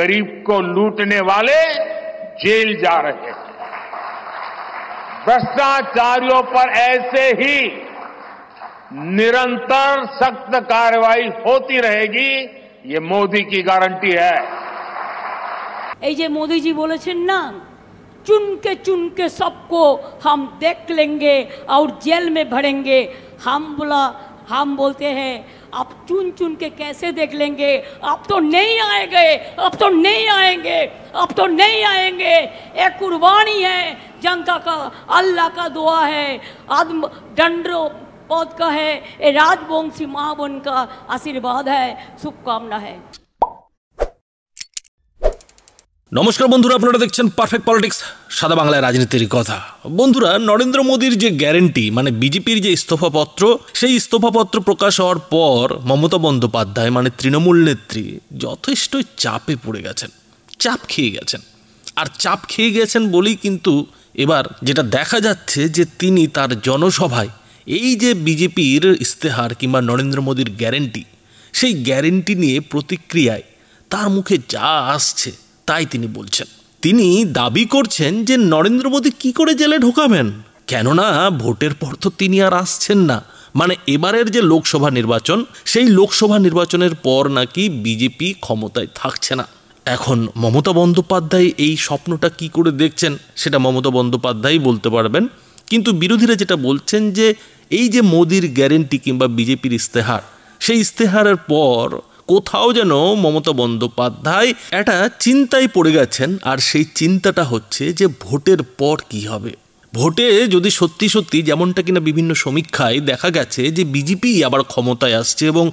गरीब को लूटने वाले जेल जा रहे हैं। भ्रष्टाचारियों पर ऐसे ही निरंतर सख्त कार्रवाई होती रहेगी, ये मोदी की गारंटी है। এই যে মোদিজি বলেছেন না, चुन के सबको हम देख लेंगे और जेल में भरेंगे। हम बोलते हैं आप चुन के कैसे देख लेंगे? अब तो नहीं आएंगे, अब तो नहीं आएंगे, अब तो नहीं आएंगे। एक कुर्बानी है जनता का, अल्लाह का दुआ है, आदम दंडो पद का है, ये राजवंशी महावन का आशीर्वाद है, शुभकामना है। नमस्कार बंधुरा, আপনারা দেখছেন পারফেক্ট পলিটিক্স, সাদা বাংলায় রাজনীতির কথা। বন্ধুরা, নরেন্দ্র মোদীর যে গ্যারেন্টি মানে বিজেপির যে ইস্তফাপত্র, সেই ইস্তফাপত্র প্রকাশ হওয়ার পর মমতা বন্দ্যোপাধ্যায় মানে তৃণমূল নেত্রী যথেষ্ট চাপে পড়ে গেছেন, চাপ খেয়ে গেছেন। আর চাপ খেয়ে গেছেন বলেই কিন্তু এবার যেটা দেখা যাচ্ছে যে তিনি তার জনসভায় এই যে বিজেপির ইস্তেহার কিংবা নরেন্দ্র মোদীর গ্যারেন্টি, সেই গ্যারেন্টি নিয়ে প্রতিক্রিয়ায় তার মুখে যা আসছে তাই তিনি বলছেন। তিনি দাবি করছেন যে নরেন্দ্র মোদী কি করে জেলে ঢোকাবেন, কেননা ভোটের পর তো তিনি আর আসছেন না। মানে এবারের যে লোকসভা নির্বাচন, সেই লোকসভা নির্বাচনের পর নাকি বিজেপি ক্ষমতায় থাকছে না। এখন মমতা বন্দ্যোপাধ্যায় এই স্বপ্নটা কি করে দেখছেন সেটা মমতা বন্দ্যোপাধ্যায় বলতে পারবেন। কিন্তু বিরোধীরা যেটা বলছেন যে এই যে মোদির গ্যারেন্টি কিংবা বিজেপির ইস্তেহার, সেই ইস্তেহারের পর কোথাও যেন মমতা বন্দ্যোপাধ্যায় একটা চিন্তায় পড়ে গেছেন। আর সেই চিন্তাটা হচ্ছে যে ভোটের পর কি হবে। ভোটে যদি সত্যি সত্যি যেমনটা কিনা বিভিন্ন সমীক্ষায় দেখা গেছে যে বিজেপি আবার ক্ষমতায় আসছে এবং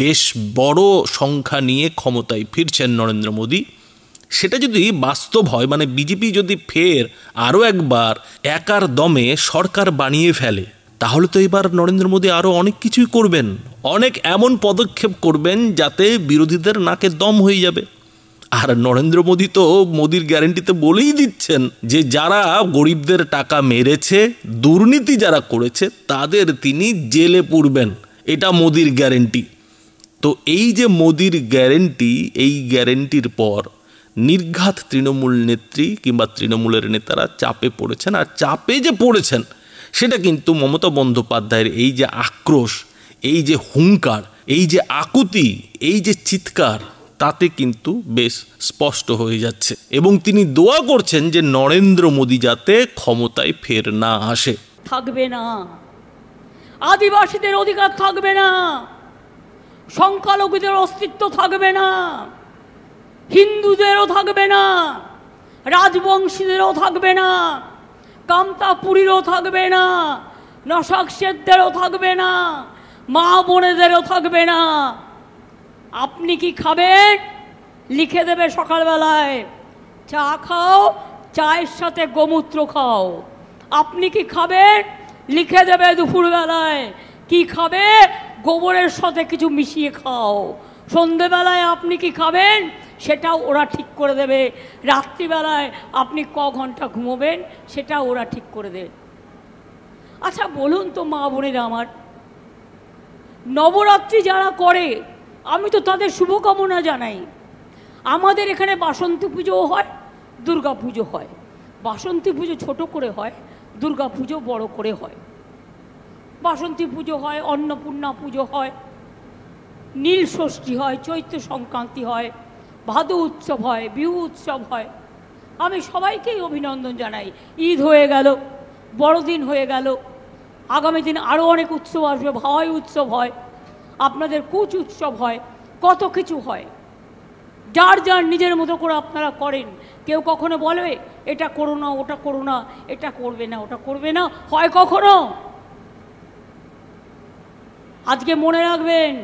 বেশ বড় সংখ্যা নিয়ে ক্ষমতায় ফিরছেন নরেন্দ্র মোদী, সেটা যদি বাস্তব হয়, মানে বিজেপি যদি ফের আরও একবার একার দমে সরকার বানিয়ে ফেলে, তাহলে তো এবার নরেন্দ্র মোদী আরও অনেক কিছুই করবেন, অনেক এমন পদক্ষেপ করবেন যাতে বিরোধীদের নাকে দম হয়ে যাবে। আর নরেন্দ্র মোদী তো মোদির গ্যারেন্টিতে বলেই দিচ্ছেন যে যারা গরিবদের টাকা মেরেছে, দুর্নীতি যারা করেছে, তাদের তিনি জেলে পুরবেন, এটা মোদির গ্যারেন্টি। তো এই যে মোদির গ্যারেন্টি, এই গ্যারেন্টির পর নির্ঘাত তৃণমূল নেত্রী কিংবা তৃণমূলের নেতারা চাপে পড়েছেন। আর চাপে যে পড়েছেন সেটা কিন্তু মমতা বন্দ্যোপাধ্যায়ের এই যে আক্রোশ, এই যে হুঙ্কার, এই যে আকুতি, এই যে চিৎকার, তাতে কিন্তু বেশ স্পষ্ট হয়ে যাচ্ছে। এবং তিনি দোয়া করছেন যে নরেন্দ্র মোদী যাতে ক্ষমতায় ফের না আসে। থাকবে না, আদিবাসীদের অধিকার থাকবে না, সংখ্যালঘুদের অস্তিত্ব থাকবে না, হিন্দুদেরও থাকবে না, রাজবংশীদেরও থাকবে না, কামতাপুরীরও থাকবে না, নশাকশেরদেরও থাকবে না, মা বোনেদেরও থাকবে না। আপনি কি খাবেন? লিখে দেবে সকালবেলায়, চা খাও, চায়ের সাথে গোমূত্র খাও। আপনি কি খাবেন? লিখে দেবে দুপুরবেলায়, কি খাবে? গোবরের সাথে কিছু মিশিয়ে খাও। সন্ধেবেলায় আপনি কি খাবেন সেটাও ওরা ঠিক করে দেবে। রাত্রিবেলায় আপনি ক ঘন্টা ঘুমোবেন সেটাও ওরা ঠিক করে দেবে। আচ্ছা বলুন তো মা বোনেরা আমার, নবরাত্রি যারা করে আমি তো তাদের শুভকামনা জানাই। আমাদের এখানে বাসন্তী পুজোও হয়, দুর্গা পুজো হয়। বাসন্তী পুজো ছোট করে হয়, দুর্গা পুজো বড় করে হয়। বাসন্তী পুজো হয়, অন্নপূর্ণা পুজো হয়, নীল ষষ্ঠী হয়, চৈত্র সংক্রান্তি হয়, ভাদু উৎসব হয়, বিহু উৎসব হয়। আমি সবাইকেই অভিনন্দন জানাই। ঈদ হয়ে গেল, বড়দিন হয়ে গেল, আগামী দিন আরও অনেক উৎসব আসবে। ভাওয়াই উৎসব হয়, আপনাদের কুচ উৎসব হয়, কত কিছু হয়। যার যার নিজের মতো করে আপনারা করেন। কেউ কখনো বলবে এটা করো না, ওটা করো না, এটা করবে না, ওটা করবে না, হয় কখনো? আজকে মনে রাখবেন,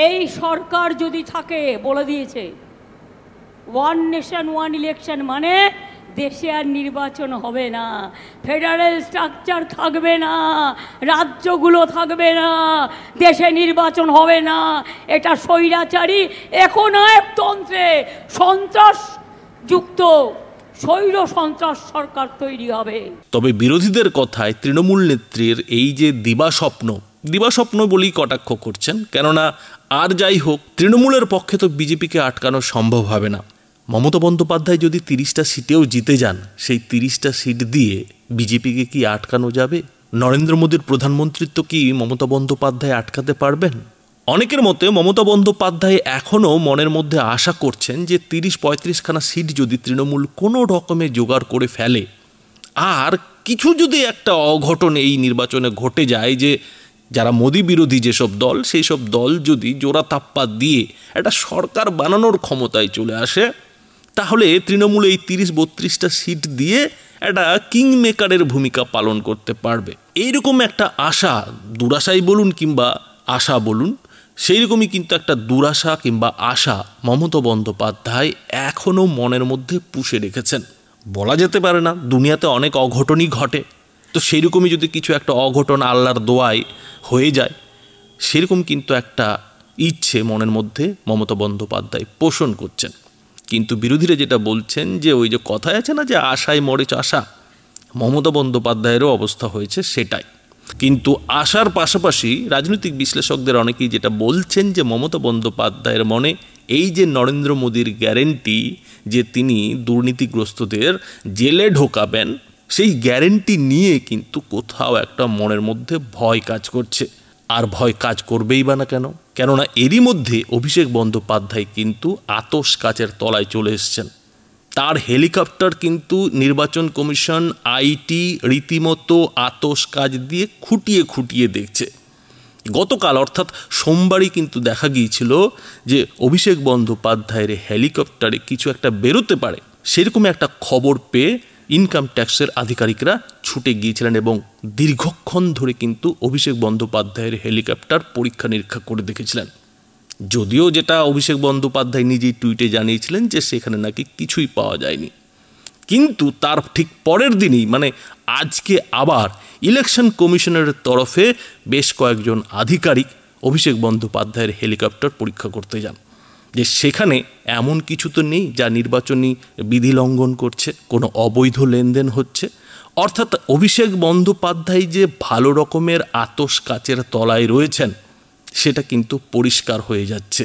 এই সরকার যদি থাকে, বলে দিয়েছে ওয়ান নেশন ওয়ান ইলেকশন, মানে দেশে আর নির্বাচন হবে না, ফেডারেল স্ট্রাকচার থাকবে না, রাজ্যগুলো থাকবে না, দেশে নির্বাচন হবে না। এটা স্বৈরাচারী একনায়কতন্ত্রে সন্ত্রাসযুক্ত স্বৈর সন্ত্রাস সরকার তৈরি হবে। তবে বিরোধীদের কথায় তৃণমূল নেত্রীর এই যে দিবাস্বপ্ন, দিবাস্বপ্ন বলেই কটাক্ষ করছেন, কেননা আর যাই হোক তৃণমূলের পক্ষে তো বিজেপিকে আটকানো সম্ভব হবে না। মমতা বন্দ্যোপাধ্যায় যদি 30টা সিটেও জিতে যান, সেই 30টা সিট দিয়ে বিজেপিকে কি আটকানো যাবে? নরেন্দ্র মোদীর প্রধানমন্ত্রিত্ব কি মমতা বন্দ্যোপাধ্যায় আটকাতে পারবেন? অনেকের মতে মমতা বন্দ্যোপাধ্যায় এখনও মনের মধ্যে আশা করছেন যে 30-35খানা সিট যদি তৃণমূল কোনো রকমে জোগাড় করে ফেলে, আর কিছু যদি একটা অঘটন এই নির্বাচনে ঘটে যায় যে যারা মোদী বিরোধী যেসব দল, সেই সব দল যদি জোড়া তাপ্পা দিয়ে একটা সরকার বানানোর ক্ষমতায় চলে আসে, তাহলে তৃণমূল এই 30-32টা সিট দিয়ে একটা কিং মেকারের ভূমিকা পালন করতে পারবে। এইরকম একটা আশা, দুরাশাই বলুন কিংবা আশা বলুন, সেই রকমই কিন্তু একটা দুরাশা কিংবা আশা মমতা বন্দ্যোপাধ্যায় এখনও মনের মধ্যে পুষে রেখেছেন। বলা যেতে পারে না, দুনিয়াতে অনেক অঘটনই ঘটে, তো সেই রকমই যদি কিছু একটা অঘটন আল্লাহর দোয়ায় হয়ে যায়, সেরকম কিন্তু একটা ইচ্ছে মনের মধ্যে মমতা বন্দ্যোপাধ্যায় পোষণ করছেন। কিন্তু বিরোধীরা যেটা বলছেন যে ওই যে কথায় আছে না যে আশায় মরে চাষা, মমতা বন্দ্যোপাধ্যায়েরও অবস্থা হয়েছে সেটাই। কিন্তু আশার পাশাপাশি রাজনৈতিক বিশ্লেষকদের অনেকেই যেটা বলছেন যে মমতা বন্দ্যোপাধ্যায়ের মনে এই যে নরেন্দ্র মোদীর গ্যারেন্টি যে তিনি দুর্নীতিগ্রস্তদের জেলে ঢোকাবেন, সেই গ্যারেন্টি নিয়ে কিন্তু কোথাও একটা মনের মধ্যে ভয় কাজ করছে। আর ভয় কাজ করবেই বা না কেন? কেননা এরই মধ্যে অভিষেক বন্দ্যোপাধ্যায় কিন্তু আতশ কাচের তলায় চলে এসছেন। তার হেলিকপ্টার কিন্তু নির্বাচন কমিশন আইটি রীতিমতো আতশ কাজ দিয়ে খুঁটিয়ে খুঁটিয়ে দেখছে। গতকাল অর্থাৎ সোমবারই কিন্তু দেখা গিয়েছিল যে অভিষেক বন্দ্যোপাধ্যায়ের হেলিকপ্টারে কিছু একটা বেরোতে পারে, সেরকম একটা খবর পেয়ে ইনকাম ট্যাক্সের আধিকারিকরা ছুটে গিয়েছিলেন এবং দীর্ঘক্ষণ ধরে কিন্তু অভিষেক বন্দ্যোপাধ্যায়ের হেলিকপ্টার পরীক্ষা নিরীক্ষা করে দেখেছিলেন। যদিও যেটা অভিষেক বন্দ্যোপাধ্যায় নিজেই টুইটে জানিয়েছিলেন যে সেখানে নাকি কিছুই পাওয়া যায়নি, কিন্তু তার ঠিক পরের দিনই মানে আজকে আবার ইলেকশন কমিশনের তরফে বেশ কয়েকজন আধিকারিক অভিষেক বন্দ্যোপাধ্যায়ের হেলিকপ্টার পরীক্ষা করতে যান, যে সেখানে এমন কিছু তো নেই যা নির্বাচনী বিধি লঙ্ঘন করছে, কোনো অবৈধ লেনদেন হচ্ছে। অর্থাৎ অভিষেক বন্দ্যোপাধ্যায় যে ভালো রকমের আতশ কাচের তলায় রয়েছেন সেটা কিন্তু পরিষ্কার হয়ে যাচ্ছে।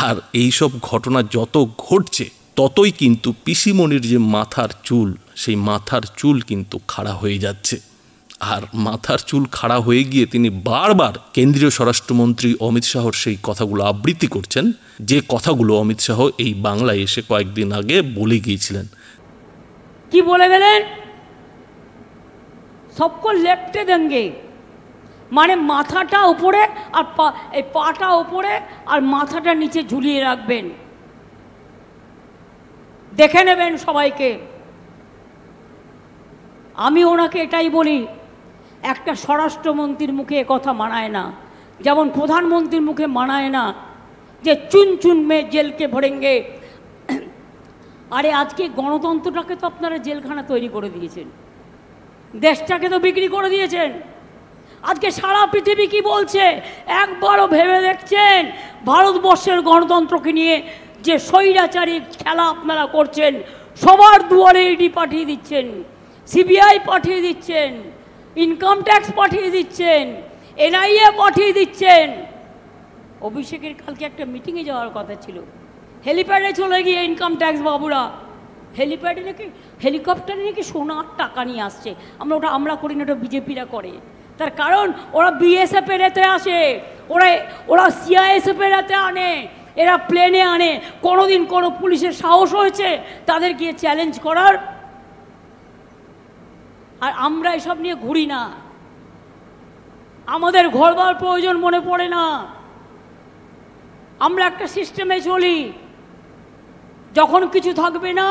আর এই সব ঘটনা যত ঘটছে ততই কিন্তু পিসিমণির যে মাথার চুল, সেই মাথার চুল কিন্তু খাড়া হয়ে যাচ্ছে। আর মাথার চুল খাড়া হয়ে গিয়ে তিনি বারবার কেন্দ্রীয় স্বরাষ্ট্রমন্ত্রী অমিত শাহর সেই কথাগুলো আবৃত্তি করছেন, যে কথাগুলো অমিত শাহ এই বাংলায় এসে কয়েকদিন আগে বলে গিয়েছিলেন। কি বলে গেলেন? সবকো লেপটে দেনগে, মানে মাথাটা উপরে আর এই পাটা উপরে আর মাথাটা নিচে ঝুলিয়ে রাখবেন, দেখে নেবেন সবাইকে। আমি ওনাকে এটাই বলি, একটা স্বরাষ্ট্রমন্ত্রীর মুখে কথা মানায় না, যেমন প্রধানমন্ত্রীর মুখে মানায় না যে চুন চুন মে জেলকে ভরেঙ্গে। আরে আজকে গণতন্ত্রটাকে তো আপনারা জেলখানা তৈরি করে দিয়েছেন, দেশটাকে তো বিক্রি করে দিয়েছেন। আজকে সারা পৃথিবী কি বলছে একবারও ভেবে দেখছেন? ভারতবর্ষের গণতন্ত্রকে নিয়ে যে স্বৈরাচারী খেলা আপনারা করছেন, সবার দুয়ারে ইডি পাঠিয়ে দিচ্ছেন, সিবিআই পাঠিয়ে দিচ্ছেন, ইনকাম ট্যাক্স পাঠিয়ে দিচ্ছেন, এনআইএ পাঠিয়ে দিচ্ছেন। অভিষেকের কালকে একটা মিটিংয়ে যাওয়ার কথা ছিল, হেলিপ্যাডে চলে গিয়ে ইনকাম ট্যাক্স বাবুরা হেলিপ্যাডে নাকি হেলিকপ্টারে নাকি সোনার টাকা নিয়ে আসছে। আমরা করি না, ওটা বিজেপিরা করে। তার কারণ ওরা বিএসএফের এতে আসে, ওরা সিআইএসএফের এতে আনে, এরা প্লেনে আনে। কোনোদিন কোনো পুলিশের সাহস হয়েছে তাদের গিয়ে চ্যালেঞ্জ করার? আর আমরা এসব নিয়ে ঘুরি না, আমাদের ঘরবার প্রয়োজন মনে পড়ে না। আমরা একটা সিস্টেমে চলি, যখন কিছু থাকবে না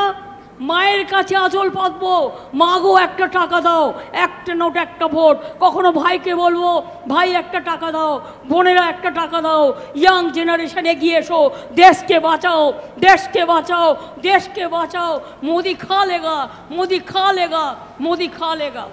মায়ের কাছে আঁচল পাতবো, মা গো একটা টাকা দাও, একটা নোট একটা ভোট। কখনো ভাইকে বলবো ভাই একটা টাকা দাও, বোনেরা একটা টাকা দাও। ইয়াং জেনারেশন এগিয়ে এসো, দেশকে বাঁচাও, দেশকে বাঁচাও, দেশকে বাঁচাও। মোদি খা লেগা, মোদি খা লেগা, মোদি খা লেগা।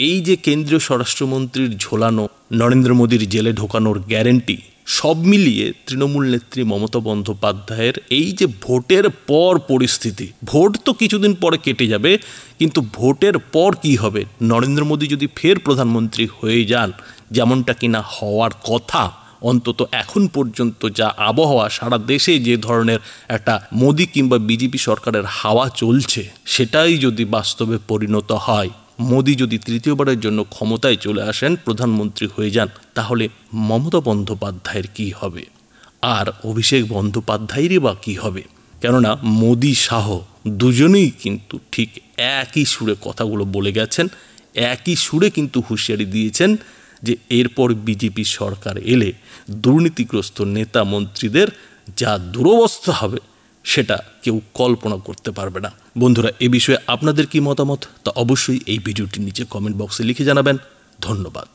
এই যে কেন্দ্রীয় স্বরাষ্ট্রমন্ত্রীর ঝোলানো নরেন্দ্র মোদীর জেলে ঢোকানোর গ্যারেন্টি, সব মিলিয়ে তৃণমূল নেত্রী মমতা বন্দ্যোপাধ্যায়ের এই যে ভোটের পর পরিস্থিতি, ভোট তো কিছুদিন পরে কেটে যাবে, কিন্তু ভোটের পর কি হবে? নরেন্দ্র মোদী যদি ফের প্রধানমন্ত্রী হয়ে যান, যেমনটা কিনা হওয়ার কথা। অন্তত এখন পর্যন্ত যা আবহাওয়া, সারা দেশে যে ধরনের একটা মোদি কিংবা বিজেপি সরকারের হাওয়া চলছে, সেটাই যদি বাস্তবে পরিণত হয়, মোদি যদি তৃতীয়বারের জন্য ক্ষমতায় চলে আসেন, প্রধানমন্ত্রী হয়ে যান, তাহলে মমতা বন্দ্যোপাধ্যায়ের কী হবে, আর অভিষেক বন্দ্যোপাধ্যায়েরই বা কী হবে? কেননা মোদি শাহ দুজনেই কিন্তু ঠিক একই সুরে কথাগুলো বলে গেছেন, একই সুরে কিন্তু হুঁশিয়ারি দিয়েছেন যে এরপর বিজেপি সরকার এলে দুর্নীতিগ্রস্ত নেতা মন্ত্রীদের যা দুরবস্থা হবে সেটা কেউ কল্পনা করতে পারবে না। বন্ধুরা, এ বিষয়ে আপনাদের কি মতামত তা অবশ্যই এই ভিডিওটির নিচে কমেন্ট বক্সে লিখে জানাবেন। ধন্যবাদ।